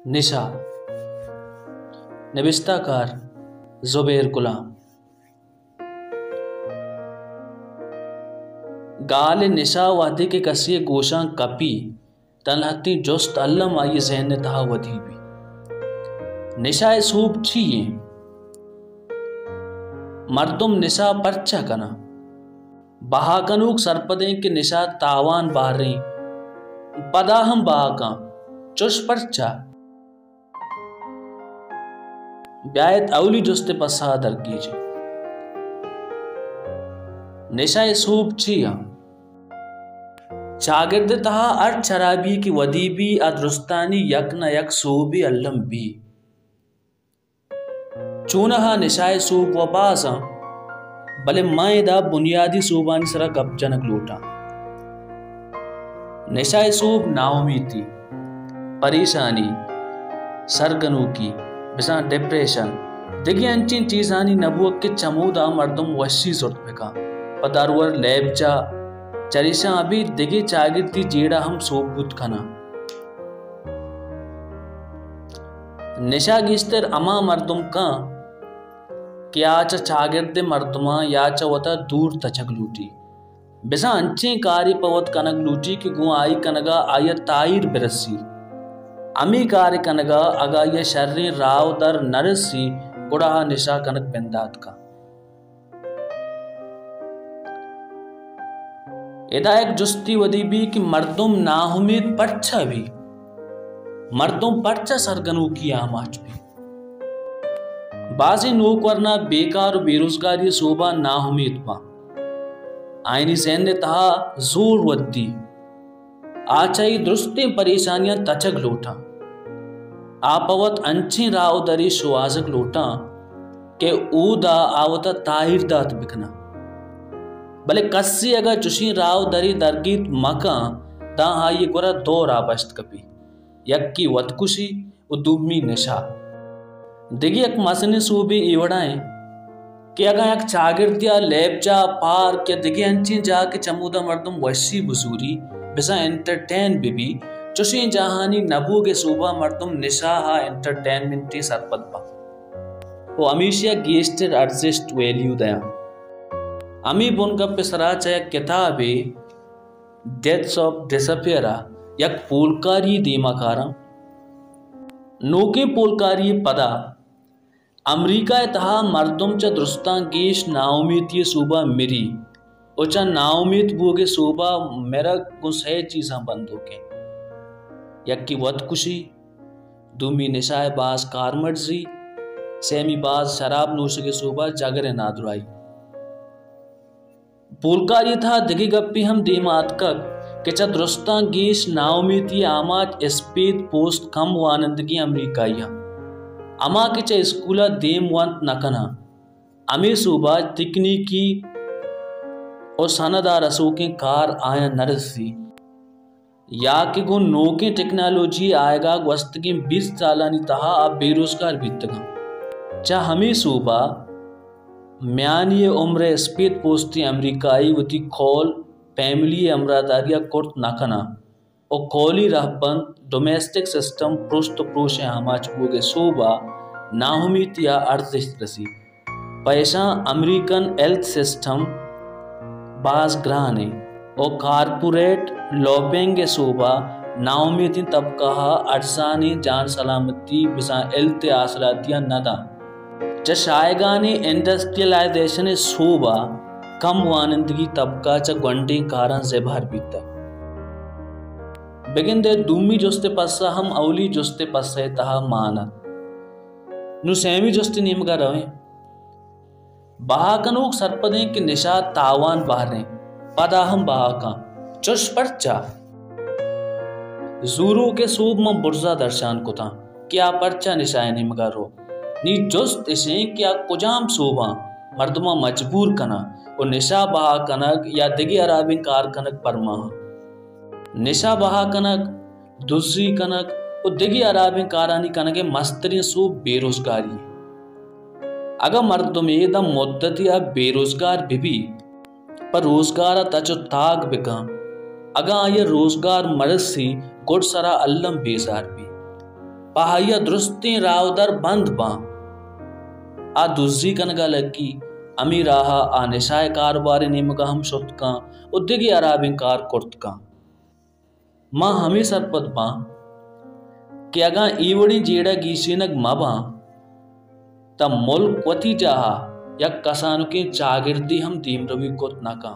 निशा। नविस्ताकार ज़ुबैर गुलाम। गाल निशा वादी के कसिए गोशां कपी तनहती जुस्त अल्लम आई जहन तहा वधी भी निशा सूब छिए मर्दुम निशा परचा कना बहाकनूक सरपदें के निशा तावान बाहरी पदाहम बहाका चुश परचा ब्यायत अवली जुस्ते पसा दरकीज निशा सूब छिया शागिर्द तहा अर्थ शराबी की वदीबी अदरुस्तानी यक न यक सूबी अल्लम भी चूनहा निशाए सूब व बासा भले मायदा बुनियादी सूबानी सरा गप जनक लूटा निशाए सूब नाउमीदी परेशानी सरगनू की बिसा डिप्रेशन दिगी अंचिन चीजानी नबुवत के चमूदा मर्दुम वशी सुरत बेका पदारवर लैबचा चरिशा अभी दिगी चागिरती जेड़ा हम सोबुत खना निशा गिस्तर अमा मर्दुम का क्या चा चागिरदे मर्दुमा या चा वता दूर तचक लूटी बिसा अंचे कार्य पवत कनक लूटी कि गु आई कनगा आया ताइर बिरसी अमी कार्य कनगा अगा ये शर्री राव दर नरसी गुड़ा निशा कनक बेंदात का एदा एक जुस्ती वदीबी कि मर्दुम नाहुमीद परचा भी मर्दुम परचा सरगनू की आमाच भी बाजी नोक वरना बेकार बेरोजगारी सोबा नाहुमीद पा आईनी सैन ने तहा जोर वद्दी आचाई दुरुस्ती परेशानियां तचक लोटा आपवत अंची राव दरी शुआजक लोटा के ऊदा आवता ताहिर दात बिकना भले कस्सी अगर चुशी राव दरी दरगीत मका दा हाई गुरा दो राबश्त कपी यक्की वतकुशी उदुमी निशा दिगी एक मसने सूबी इवड़ाएं कि अगर एक चागिरदिया लेबजा पार के दिगी अंची जाके चमूदा मर्दुम वशी बुसूरी बिसा एंटरटेन बिबी चुशी जहानी नबू के सूबा मर्दुम निशा हा एंटरटेनमेंटी सरपद पा वो अमीशिया गेस्टेड आर्टिस्ट वैल्यू दया अमी बुनका पिसरा चाहे किताबे डेथ्स ऑफ डिसअपियरा यक पोलकारी दीमाकारा नोके पोलकारी पदा अमरीका तहा मर्दुम च दुरुस्तां गेश नाउमीती सूबा मिरी उचा नाउमीद बोगे सूबा मेरा गुस्से चीज़ा बंद हो के यक्की वतकुशी दुमी निशाए बाज कारमर्जी सेमी बाज शराब नोश के सूबा जागरे नादुराई पोलकारी था दिगी गप्पी हम दीमात कक के चा दुरुस्तां गेश नाउमीती आमाच स्पेद पोस्ट कम वानंदगी अमरीकाइया अमा के चा स्कूला देम वंत नकना अमी सूबा तकनीकी और सनदार असोके कार आया नरसी या कि गो नोके टेक्नोलॉजी आएगा वस्त के 20 सालानी तहा अब बेरोजगार बीतगा चा हमें सूबा म्यानी उम्र स्पेद पोस्ती अमरीकाई वती खोल फैमिली अमरादारिया कुर्त नकना और खोली रहबंद डोमेस्टिक सिस्टम प्रोस्त प्रोशे हमाच बोगे सूबा नाहुमीतिया अर्जिश रसी पैसा अमेरिकन हेल्थ सिस्टम बाज ग्राने और कारपोरेट लॉबिंग के सूबा नाउमीती तबका अरसानी जान सलामती बिसा एल्ते आसरातिया नदा च शायगानी इंडस्ट्रियलाइजेशन सूबा कम वानंदगी तबका च गंडी कारण से बाहर बीता बेगिन दे दूमी जुस्ते पस्सा हम अवली जुस्ते पस्से तहा माना नु सेमी जुस्ते नीमगा रहे बहाकनूक सरपदें के निशा तावान बाहरें पदाहम बहाका चुश परचा जूरू के सूब में बुर्जा दर्शान कुता क्या परचा निशाए निमगा रो नी जुस्त इसे क्या कुजाम सूबा मर्दमा मजबूर कना और निशा बहा कनक या दिगी अराबी कार कनक परमा निशा बहा कनक दूसरी कनक और दिगी अराबी कारानी कनक मस्तरी सूब बेरोजगारी अगर मर्दुम एकदम मुद्दतिया बेरोजगार बिबी पर रोजगार तचो ताग बिका अगा ये रोजगार मरसी गुड़ सरा अल्लम बेजार भी पहाइया दुरुस्तें रावदर बंद बा आ दुजी कनगा लगी अमीर आहा आ निशाय कारबार निमगा हम सुतका उद्दिगी अराबिंकार कुर्तका माँ हमें सरपत बा कि अगा ईवड़ी जेड़ा गीसीनग मबा तब मुल्क वती चाहा या कसानु के चागिर्दी हम दीम रवि कुत नका